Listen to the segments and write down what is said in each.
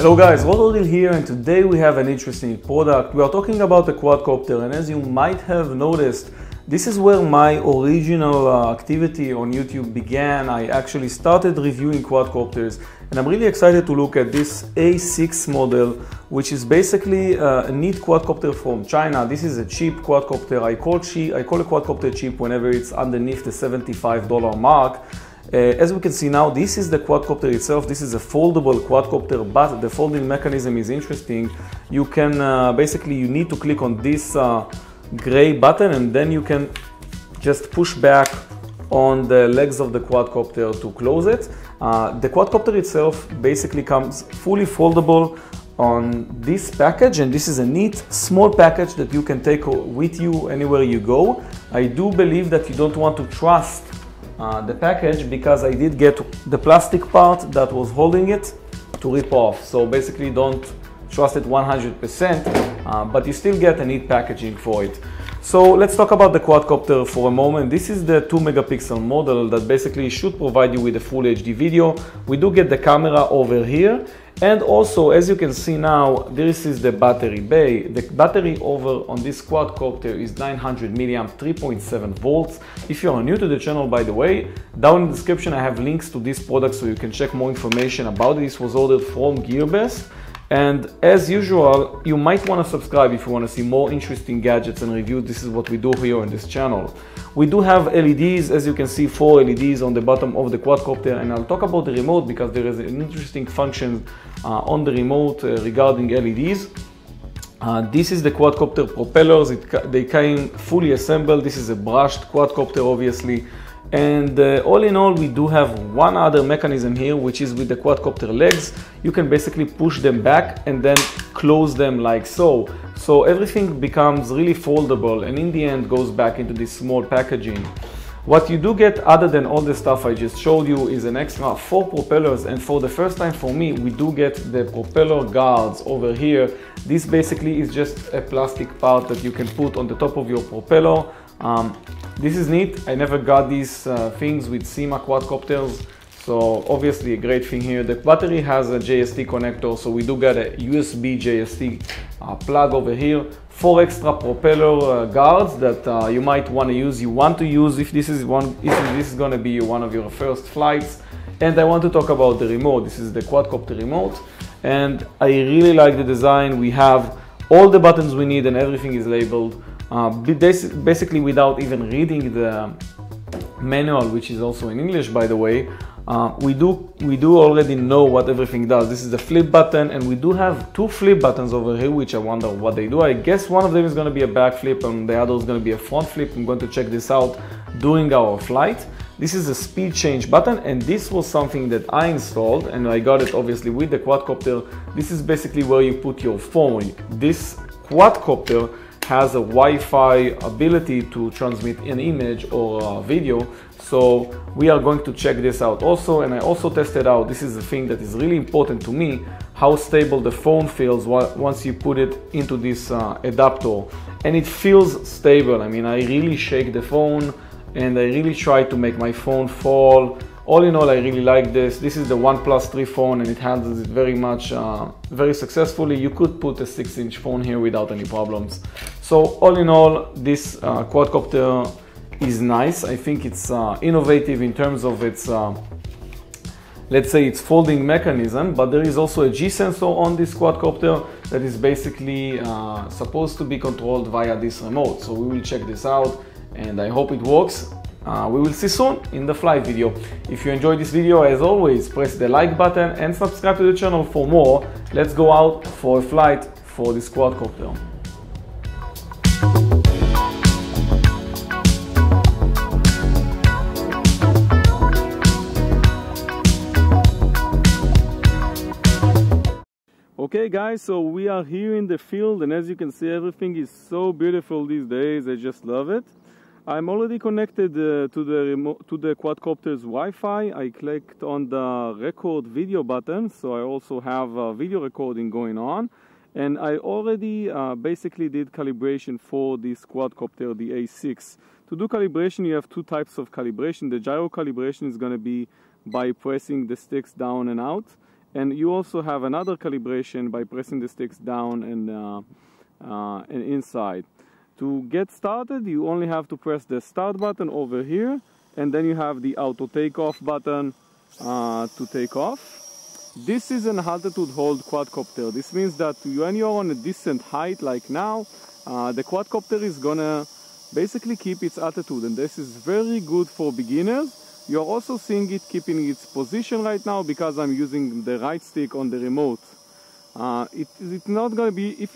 Hello guys, Rodil here, and today we have an interesting product. We are talking about the quadcopter, and as you might have noticed, this is where my original activity on YouTube began. I actually started reviewing quadcopters, and I'm really excited to look at this A6 model, which is basically a neat quadcopter from China. This is a cheap quadcopter. I call a quadcopter cheap whenever it's underneath the $75 mark. As we can see now, this is the quadcopter itself. This is a foldable quadcopter, but the folding mechanism is interesting. You can you need to click on this gray button, and then you can just push back on the legs of the quadcopter to close it. The quadcopter itself basically comes fully foldable on this package, and this is a neat small package that you can take with you anywhere you go. I do believe that you don't want to trust the package, because I did get the plastic part that was holding it to rip off. So basically don't trust it 100%, but you still get a neat packaging for it. So let's talk about the quadcopter for a moment. This is the 2 megapixel model that basically should provide you with a full HD video. We do get the camera over here, and also, as you can see now, this is the battery bay. The battery over on this quadcopter is 900 milliamp, 3.7 volts. If you are new to the channel, by the way, down in the description I have links to this product so you can check more information about it. This was ordered from GearBest. And as usual, you might want to subscribe if you want to see more interesting gadgets and reviews. This is what we do here on this channel. We do have LEDs, as you can see, 4 LEDs on the bottom of the quadcopter, and I'll talk about the remote because there is an interesting function on the remote regarding LEDs. This is the quadcopter propellers. They came fully assembled. This is a brushed quadcopter, obviously. And all in all, we do have one other mechanism here, which is with the quadcopter legs. You can basically push them back and then close them like so. So everything becomes really foldable, and in the end goes back into this small packaging. What you do get, other than all the stuff I just showed you, is an extra 4 propellers, and for the first time for me, we do get the propeller guards over here. This basically is just a plastic part that you can put on the top of your propeller. This is neat. I never got these things with Syma quadcopters, so obviously a great thing here. The battery has a JST connector, so we do get a USB JST plug over here. 4 extra propeller guards that you might want to use. You want to use if this is going to be one of your first flights. And I want to talk about the remote. This is the quadcopter remote, and I really like the design. We have all the buttons we need, and everything is labeled. Basically without even reading the manual, which is also in English, by the way. We do already know what everything does. This is the flip button, and we do have 2 flip buttons over here, which I wonder what they do. I guess one of them is going to be a back flip and the other is going to be a front flip. I'm going to check this out during our flight. This is a speed change button, and this was something that I installed, and I got it obviously with the quadcopter. This is basically where you put your phone. This quadcopter has a Wi-Fi ability to transmit an image or a video, so we are going to check this out also. And I also tested out, this is the thing that is really important to me, how stable the phone feels once you put it into this adapter, and it feels stable. I mean, I really shake the phone and I really try to make my phone fall. All in all, I really like this. This is the OnePlus 3 phone, and it handles it very successfully. You could put a 6-inch phone here without any problems. So all in all, this quadcopter is nice. I think it's innovative in terms of its, let's say, its folding mechanism, but there is also a G sensor on this quadcopter that is basically supposed to be controlled via this remote. So we will check this out, and I hope it works. We will see soon in the flight video. If you enjoyed this video, as always, press the like button and subscribe to the channel for more. Let's go out for a flight for this quadcopter. Okay guys, so we are here in the field, and as you can see, everything is so beautiful these days. I just love it. I'm already connected to the quadcopter's Wi-Fi. I clicked on the record video button, so I also have video recording going on. And I already basically did calibration for this quadcopter, the A6. To do calibration, you have 2 types of calibration. The gyro calibration is going to be by pressing the sticks down and out. And you also have another calibration by pressing the sticks down and inside. To get started, you only have to press the start button over here, and then you have the auto takeoff button to take off. This is an altitude hold quadcopter. This means that when you're on a decent height like now, the quadcopter is gonna basically keep its altitude, and this is very good for beginners. You're also seeing it keeping its position right now because I'm using the right stick on the remote. It's not gonna be, if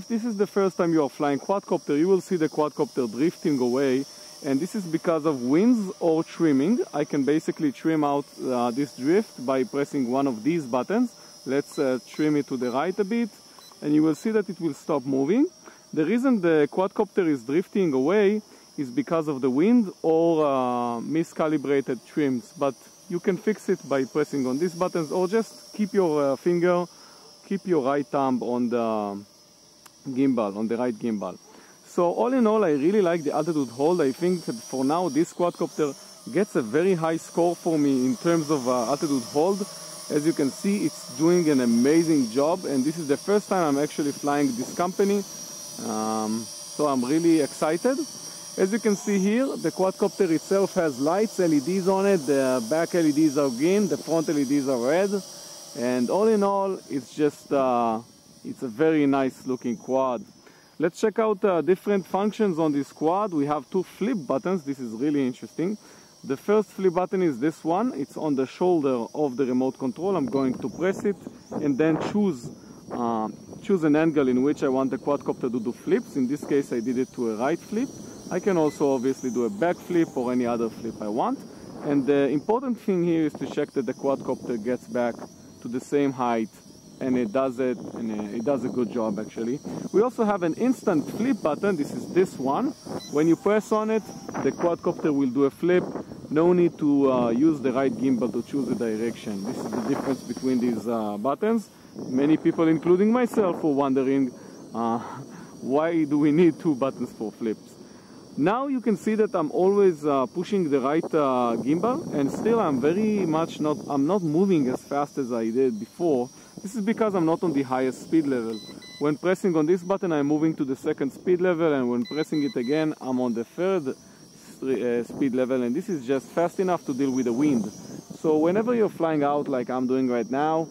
this is the first time you are flying quadcopter, you will see the quadcopter drifting away, and this is because of winds or trimming. I can basically trim out this drift by pressing one of these buttons. Let's trim it to the right a bit, and you will see that it will stop moving. The reason the quadcopter is drifting away is because of the wind or miscalibrated trims, but you can fix it by pressing on these buttons, or just keep your keep your right thumb on the gimbal, on the right gimbal. So all in all, I really like the altitude hold. I think that for now this quadcopter gets a very high score for me in terms of altitude hold. As you can see, it's doing an amazing job, and this is the first time I'm actually flying this company, so I'm really excited. As you can see here, the quadcopter itself has lights, LEDs on it. The back LEDs are green, the front LEDs are red, and all in all, it's just it's a very nice looking quad. Let's check out different functions on this quad. We have two flip buttons. This is really interesting. The first flip button is this one. It's on the shoulder of the remote control. I'm going to press it and then choose an angle in which I want the quadcopter to do flips. In this case, I did it to a right flip. I can also obviously do a back flip or any other flip I want. And the important thing here is to check that the quadcopter gets back to the same height, and it does it, and it does a good job actually. We also have an instant flip button. This is this one. When you press on it, the quadcopter will do a flip. No need to use the right gimbal to choose the direction. This is the difference between these buttons. Many people, including myself, were wondering why do we need two buttons for flips. Now you can see that I'm always pushing the right gimbal, and still I'm not moving as fast as I did before. This is because I'm not on the highest speed level. When pressing on this button, I'm moving to the second speed level, and when pressing it again, I'm on the third speed level, and this is just fast enough to deal with the wind. So whenever you're flying out like I'm doing right now,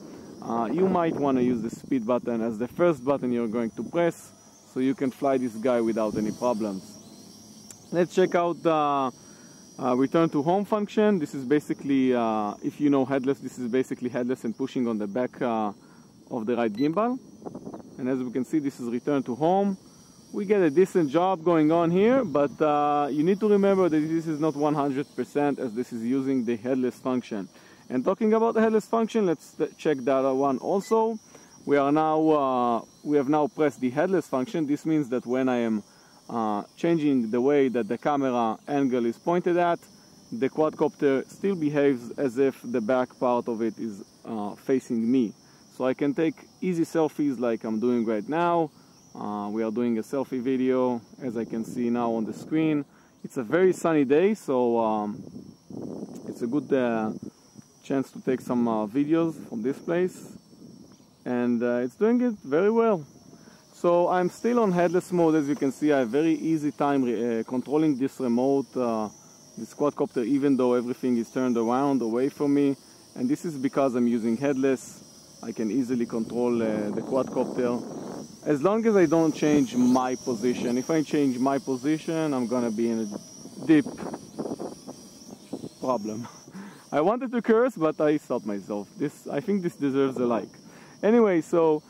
you might want to use the speed button as the first button you're going to press, so you can fly this guy without any problems. Let's check out the return to home function. This is basically, if you know headless, this is basically headless and pushing on the back of the right gimbal. And as we can see, this is return to home. We get a decent job going on here, but you need to remember that this is not 100%, as this is using the headless function. And talking about the headless function, let's check that one also. We have now pressed the headless function. This means that when I am changing the way that the camera angle is pointed at, the quadcopter still behaves as if the back part of it is facing me. So I can take easy selfies like I'm doing right now. We are doing a selfie video, as I can see now on the screen. It's a very sunny day, so it's a good chance to take some videos from this place, and it's doing it very well. So I'm still on headless mode. As you can see, I have very easy time controlling this remote, this quadcopter, even though everything is turned around away from me. And this is because I'm using headless. I can easily control the quadcopter, as long as I don't change my position. If I change my position, I'm gonna be in a deep problem. I wanted to curse, but I stopped myself. I think this deserves a like. Anyway, so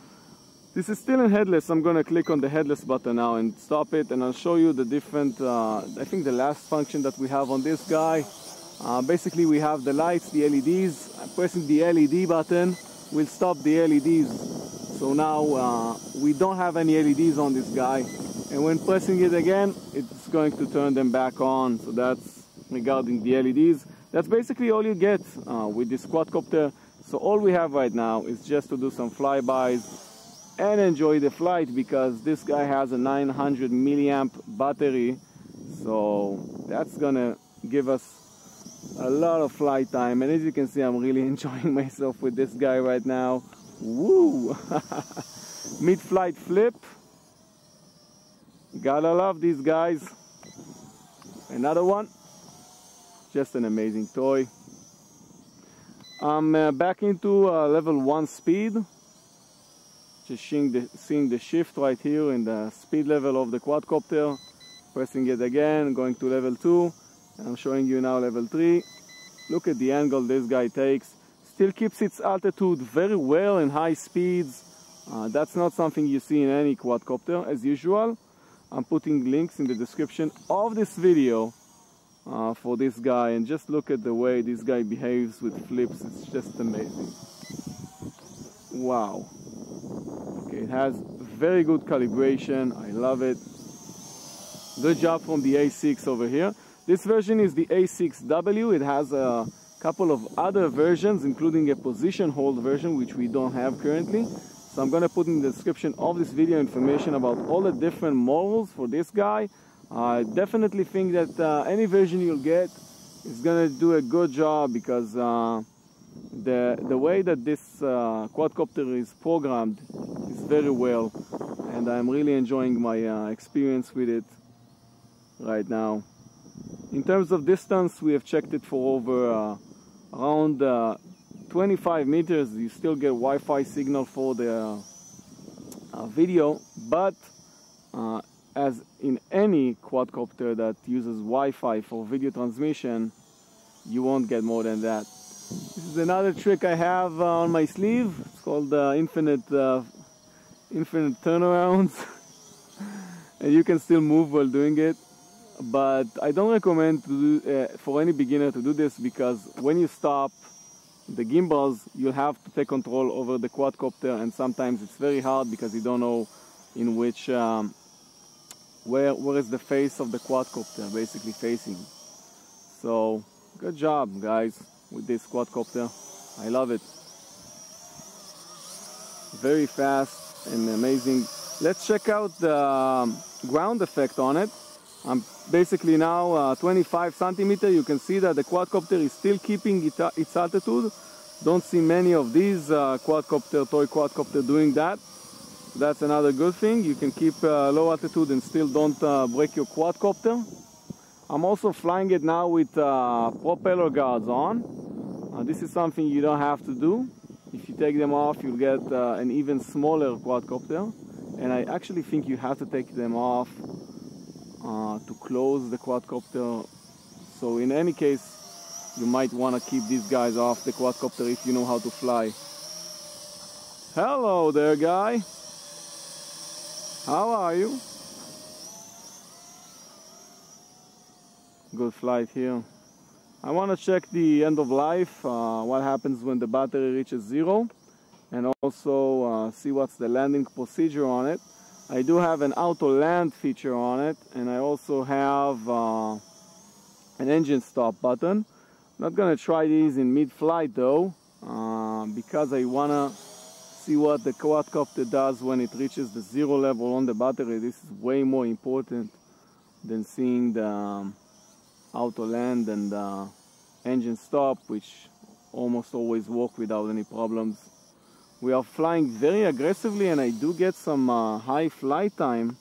this is still in headless. I'm gonna click on the headless button now and stop it, and I'll show you the different, I think the last function that we have on this guy. Basically we have the lights, the LEDs. I'm pressing the LED button will stop the LEDs. So now we don't have any LEDs on this guy, and when pressing it again, it's going to turn them back on. So that's regarding the LEDs. That's basically all you get with this quadcopter. So all we have right now is just to do some flybys and enjoy the flight, because this guy has a 900 milliamp battery, so that's gonna give us A lot of flight time, and as you can see, I'm really enjoying myself with this guy right now. Woo! Mid-flight flip. Gotta love these guys. Another one. Just an amazing toy. I'm back into level 1 speed. Just seeing the shift right here in the speed level of the quadcopter. Pressing it again, going to level 2. And I'm showing you now level 3. Look at the angle this guy takes. Still keeps its altitude very well in high speeds. That's not something you see in any quadcopter as usual. I'm putting links in the description of this video for this guy, and just look at the way this guy behaves with flips. It's just amazing. Wow. Okay, it has very good calibration. I love it. Good job from the A6 over here. This version is the A6W. It has a couple of other versions, including a position hold version, which we don't have currently. So I'm going to put in the description of this video information about all the different models for this guy. I definitely think that any version you'll get is going to do a good job, because the way that this quadcopter is programmed is very well, and I'm really enjoying my experience with it right now. In terms of distance, we have checked it for over around 25 meters. You still get Wi-Fi signal for the video, but as in any quadcopter that uses Wi-Fi for video transmission, you won't get more than that. This is another trick I have on my sleeve. It's called infinite turnarounds, and you can still move while doing it. But I don't recommend to do, for any beginner to do this, because when you stop the gimbals, you'll have to take control over the quadcopter, and sometimes it's very hard because you don't know in which where is the face of the quadcopter basically facing. So good job, guys, with this quadcopter. I love it. Very fast and amazing. Let's check out the ground effect on it. I'm basically now 25 centimeters. You can see that the quadcopter is still keeping its altitude. Don't see many of these toy quadcopter doing that. That's another good thing. You can keep low altitude and still don't break your quadcopter. I'm also flying it now with propeller guards on. This is something you don't have to do. If you take them off, you'll get an even smaller quadcopter. And I actually think you have to take them off to close the quadcopter. So in any case, you might want to keep these guys off the quadcopter if you know how to fly. Hello there, guy. How are you? Good flight here. I want to check the end of life, what happens when the battery reaches 0, and also see what's the landing procedure on it. I do have an auto land feature on it, and I also have an engine stop button. Not gonna try these in mid-flight though, because I wanna see what the quadcopter does when it reaches the 0 level on the battery. This is way more important than seeing the auto land and engine stop, which almost always work without any problems. We are flying very aggressively, and I do get some high flight time.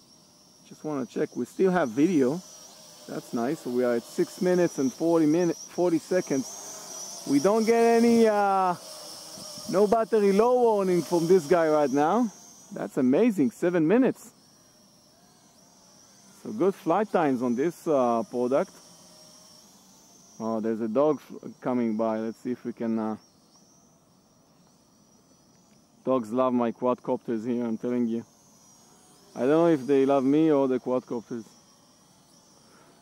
Just want to check. We still have video. That's nice. So we are at 6 minutes and 40 seconds. We don't get any no battery low warning from this guy right now. That's amazing. 7 minutes. So good flight times on this product. Oh, there's a dog coming by. Let's see if we can... Dogs love my quadcopters here, I'm telling you. I don't know if they love me or the quadcopters.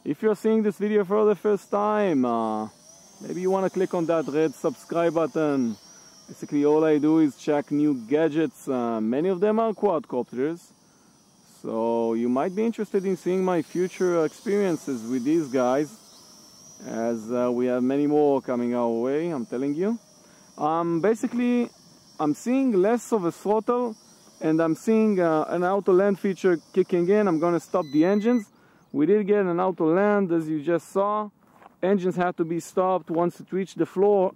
If you're seeing this video for the first time, maybe you want to click on that red subscribe button. Basically all I do is check new gadgets. Many of them are quadcopters. So you might be interested in seeing my future experiences with these guys, as we have many more coming our way, I'm telling you. Basically, I'm seeing less of a throttle, and I'm seeing an auto land feature kicking in. I'm going to stop the engines. We did get an auto land, as you just saw, engines had to be stopped once it reached the floor.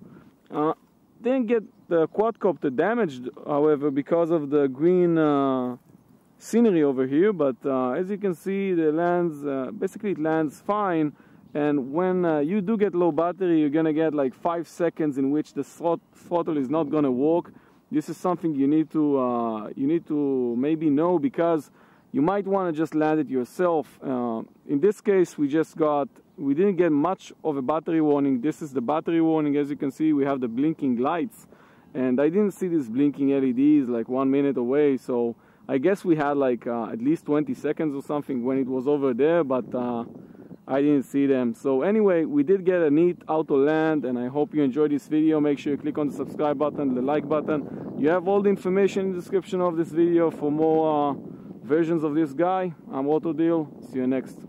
Didn't get the quadcopter damaged, however, because of the green scenery over here, but as you can see, the lands, basically it lands fine. And when you do get low battery, you're gonna get like 5 seconds in which the throttle is not gonna work. This is something you need to maybe know, because you might want to just land it yourself. In this case, we didn't get much of a battery warning. This is the battery warning. As you can see, we have the blinking lights, and I didn't see these blinking LEDs like 1 minute away, so I guess we had like at least 20 seconds or something when it was over there, but I didn't see them. So anyway, we did get a neat auto land, and I hope you enjoyed this video. Make sure you click on the subscribe button, the like button. You have all the information in the description of this video for more versions of this guy. I'm Autodeal. See you next.